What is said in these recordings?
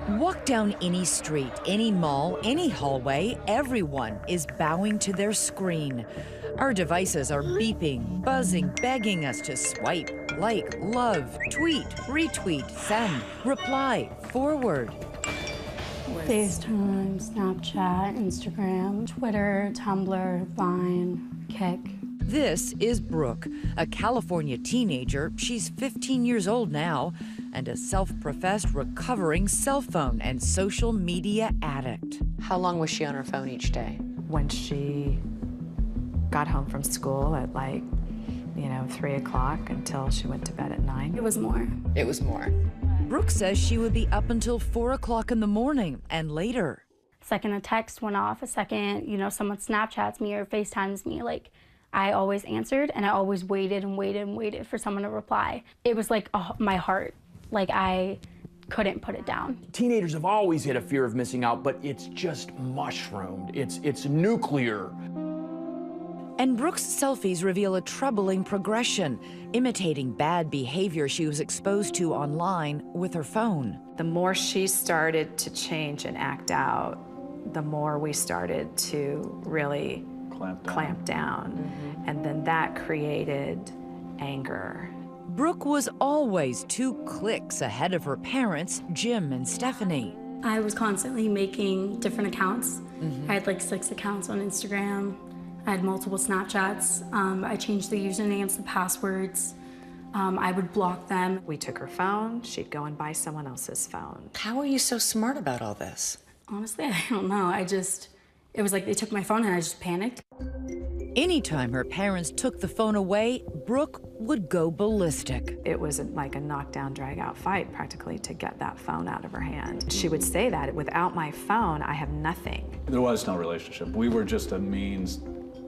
Walk down any street, any mall, any hallway, everyone is bowing to their screen. Our devices are beeping, buzzing, begging us to swipe, like, love, tweet, retweet, send, reply, forward. FaceTime, Snapchat, Instagram, Twitter, Tumblr, Vine, Kick. This is Brooke, a California teenager. She's 15 years old now and a self-professed recovering cell phone and social media addict. How long was she on her phone each day? When she got home from school at 3 o'clock until she went to bed at 9. It was more. It was more. Brooke says she would be up until 4 o'clock in the morning and later. Second a text went off, a second, someone Snapchats me or FaceTimes me, I always answered, and I always waited and waited and waited for someone to reply. It was like my heart. I couldn't put it down. Teenagers have always had a fear of missing out, but it's just mushroomed. It's nuclear. And Brooke's selfies reveal a troubling progression, imitating bad behavior she was exposed to online with her phone. The more she started to change and act out, the more we started to really clamp down. Mm-hmm. And then that created anger. Brooke was always 2 clicks ahead of her parents, Jim and Stephanie. I was constantly making different accounts. I had 6 accounts on Instagram. I had multiple Snapchats. I changed the usernames, the passwords. I would block them. We took her phone, she'd go and buy someone else's phone. How are you so smart about all this? Honestly, I don't know. It was like they took my phone and I just panicked. Anytime her parents took the phone away, Brooke would go ballistic. It was like a knockdown, drag-out fight, practically, to get that phone out of her hand. She would say that, without my phone, I have nothing. There was no relationship. We were just a means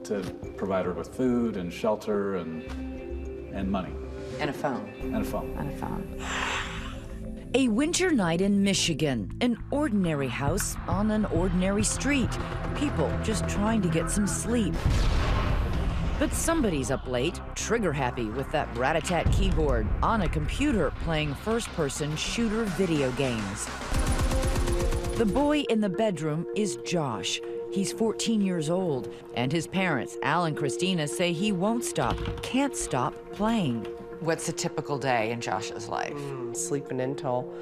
to provide her with food and shelter and money. And a phone. And a phone. And a phone. A winter night in Michigan, an ordinary house on an ordinary street. People just trying to get some sleep. But somebody's up late, trigger-happy with that rat-a-tat keyboard on a computer playing first-person shooter video games. The boy in the bedroom is Josh. He's 14 years old, and his parents, Al and Christina, say he won't stop, can't stop playing. What's a typical day in Josh's life? Sleeping until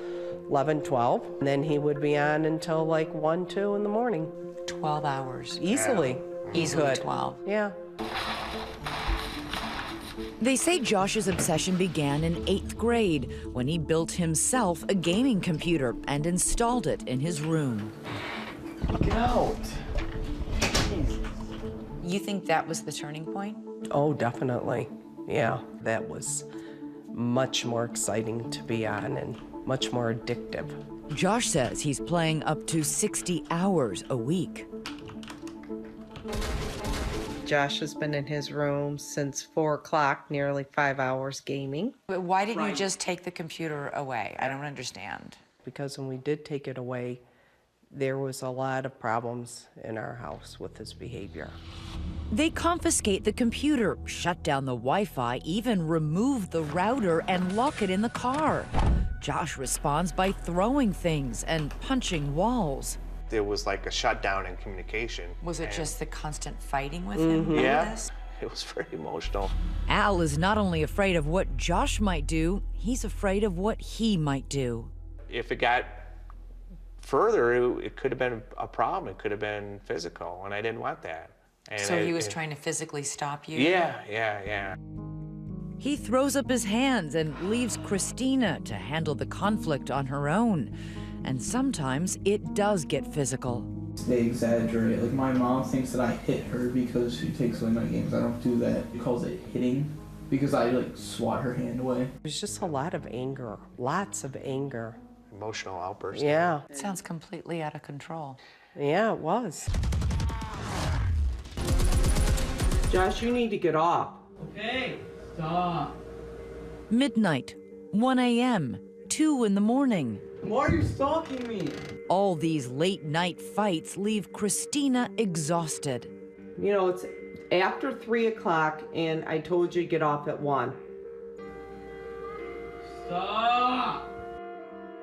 11, 12, and then he would be on until 1, 2 in the morning. 12 hours. Easily. Easily 12. Yeah. They say Josh's obsession began in 8th grade when he built himself a gaming computer and installed it in his room. Get out. You think that was the turning point? Oh, definitely. Yeah, that was much more exciting to be on and much more addictive. Josh says he's playing up to 60 hours a week. Josh has been in his room since 4 o'clock, nearly 5 hours gaming. But why didn't you just take the computer away? I don't understand. Because when we did take it away, there was a lot of problems in our house with his behavior. They confiscate the computer, shut down the Wi-Fi, even remove the router and lock it in the car. Josh responds by throwing things and punching walls. There was a shutdown in communication. Was it just the constant fighting with him? Yeah, it was very emotional. Al is not only afraid of what Josh might do, he's afraid of what he might do. If it got further, it could have been a problem. It could have been physical, and I didn't want that. And So he was trying to physically stop you? Yeah. He throws up his hands and leaves Christina to handle the conflict on her own. And sometimes it does get physical. They exaggerate. My mom thinks that I hit her because she takes away my games. I don't do that. She calls it hitting because I swat her hand away. It was just a lot of anger, lots of anger. Emotional outburst. Yeah. It sounds completely out of control. Yeah, it was. Josh, you need to get off. Okay, stop. Midnight, 1 a.m., 2 in the morning. Why are you stalking me? All these late night fights leave Christina exhausted. It's after 3 o'clock, and I told you to get off at 1. Stop!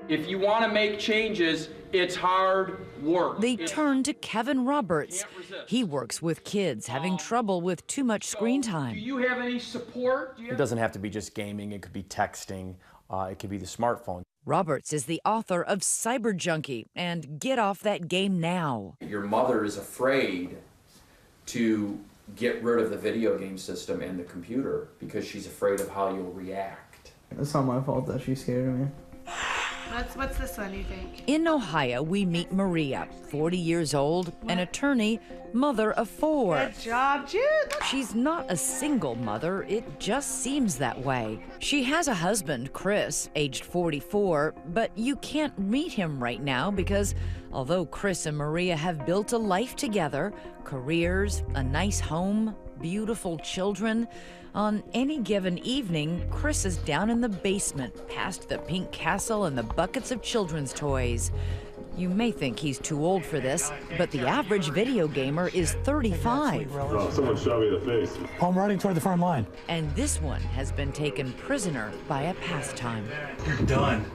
If you want to make changes, it's hard work. They turn to Kevin Roberts. He works with kids having trouble with too much screen time. Do you have any support? It doesn't have to be just gaming. It could be texting. It could be the smartphone. Roberts is the author of Cyber Junkie and Get Off That Game Now. Your mother is afraid to get rid of the video game system and the computer because she's afraid of how you'll react. It's not my fault that she's scared of me. What's this one, you think? In Ohio, we meet Maria, 40 years old, an attorney, mother of 4. Good job, Jude. She's not a single mother, it just seems that way. She has a husband, Chris, aged 44, but you can't meet him right now because although Chris and Maria have built a life together, careers, a nice home, beautiful children, on any given evening, Chris is down in the basement, past the pink castle and the buckets of children's toys. You may think he's too old for this, but the average video gamer is 35. Oh, someone shot me in the face. I'm riding toward the front line. And this one has been taken prisoner by a pastime. You're done.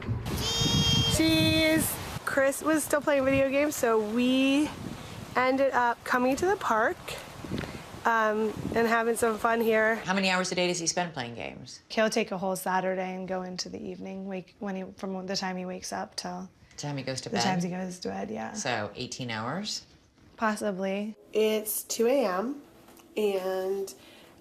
Cheese. Chris was still playing video games, so we ended up coming to the park and having some fun here. How many hours a day does he spend playing games? He'll take a whole Saturday and go into the evening, from the time he wakes up till The time he goes to the bed? times he goes to bed, yeah. So 18 hours? Possibly. It's 2 a.m. and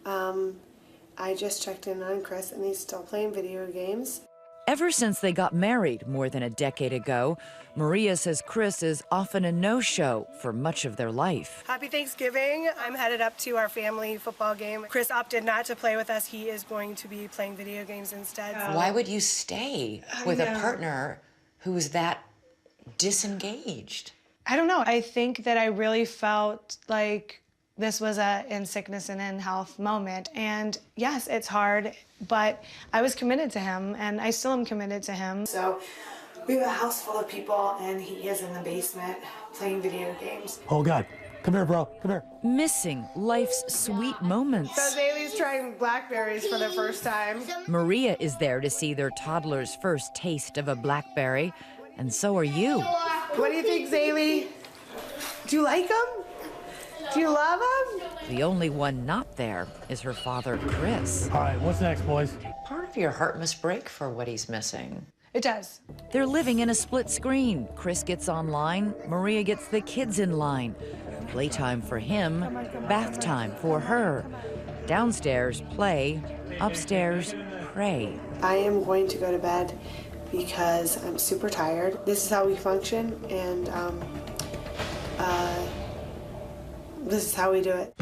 I just checked in on Chris and he's still playing video games. Ever since they got married more than a decade ago, Maria says Chris is often a no-show for much of their life. Happy Thanksgiving. I'm headed up to our family football game. Chris opted not to play with us. He is going to be playing video games instead. Why would you stay with a partner who is that disengaged? I don't know. I think that I really felt like this was a in sickness and in health moment. And yes, it's hard, but I was committed to him and I still am committed to him. So we have a house full of people and he is in the basement playing video games. Oh, God. Come here, bro. Come here. Missing life's sweet moments. So Zaylee's trying blackberries for the first time. Maria is there to see their toddler's first taste of a blackberry, and so are you. What do you think, Zaylee? Do you like them? Do you love him? The only one not there is her father, Chris. All right, what's next, boys? Part of your heart must break for what he's missing. It does. They're living in a split screen. Chris gets online, Maria gets the kids in line. Playtime for him, bath time for her. Downstairs, play. Upstairs, pray. I am going to go to bed because I'm super tired. This is how we function, and this is how we do it.